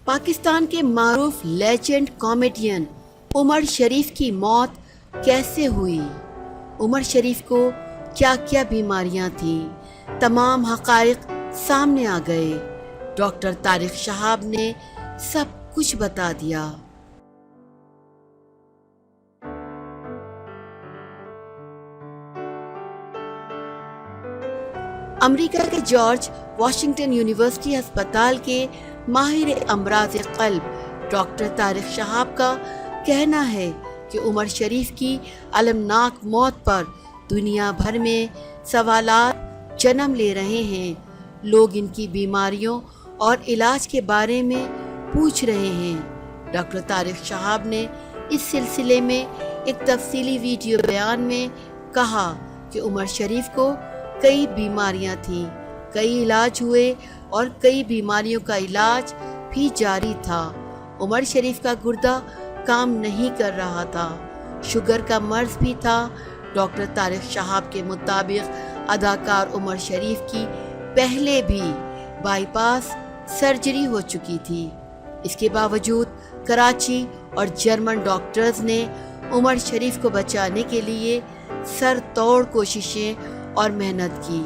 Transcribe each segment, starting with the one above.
پاکستان کے معروف legend comedian عمر شریف کی موت کیسے ہوئی؟ عمر شریف کو کیا کیا بیماریاں تھیں؟ تمام حقائق سامنے آ گئے۔ ڈاکٹر طارق شہاب نے سب کچھ بتا دیا۔ امریکہ کے جارج واشنگٹن یونیورسٹی ہسپتال کے ماہر امراض قلب ڈاکٹر طارق شہاب کا کہنا ہے کہ عمر شریف کی المناک موت پر دنیا بھر میں سوالات جنم لے رہے ہیں۔ لوگ ان کی بیماریوں اور علاج کے بارے میں پوچھ رہے ہیں۔ ڈاکٹر طارق شہاب نے اس سلسلے میں ایک تفصیلی ویڈیو بیان میں کہا کہ عمر شریف کو کئی بیماریاں تھیں، کئی علاج ہوئے اور کئی بیماریوں کا علاج بھی جاری تھا۔ عمر شریف کا گردہ کام نہیں کر رہا تھا، شوگر کا مرض بھی تھا۔ ڈاکٹر طارق شہاب کے مطابق اداکار عمر شریف کی پہلے بھی بائی پاس سرجری ہو چکی تھی۔ اس کے باوجود کراچی اور جرمن ڈاکٹرز نے عمر شریف کو بچانے کے لیے سر توڑ کوششیں اور محنت کی۔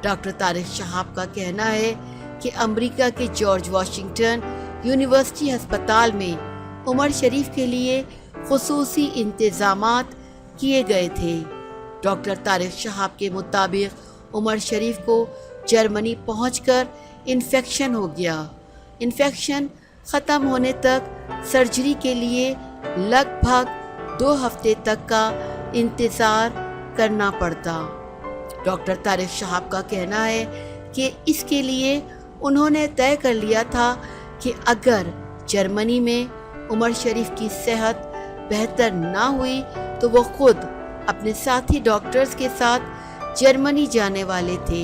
ڈاکٹر طارق شہاب کا کہنا ہے کہ امریکہ کے جارج واشنگٹن یونیورسٹی ہسپتال میں عمر شریف کے لیے خصوصی انتظامات کیے گئے تھے۔ ڈاکٹر طارق شہاب کے مطابق عمر شریف کو جرمنی پہنچ کر انفیکشن ہو گیا۔ انفیکشن ختم ہونے تک سرجری کے لیے لگ بھگ 2 ہفتے تک کا انتظار کرنا پڑتا۔ ڈاکٹر طارق شہاب کا کہنا ہے کہ اس کے لیے انہوں نے طے کر لیا تھا کہ اگر جرمنی میں عمر شریف کی صحت بہتر نہ ہوئی تو وہ خود اپنے ساتھی ڈاکٹرز کے ساتھ جرمنی جانے والے تھے۔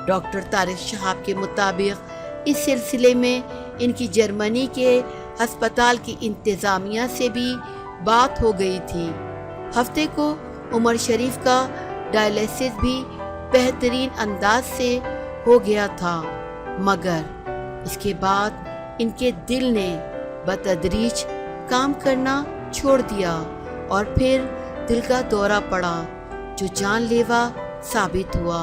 ڈاکٹر طارق شہاب کے مطابق اس سلسلے میں ان کی جرمنی کے ہسپتال کی انتظامیہ سے بھی بات ہو گئی تھی۔ ہفتے کو عمر شریف کا ڈائلیسس بھی بہترین انداز سے ہو گیا تھا، مگر اس کے بعد ان کے دل نے بتدریج کام کرنا چھوڑ دیا اور پھر دل کا دورہ پڑا جو جان لیوا ثابت ہوا۔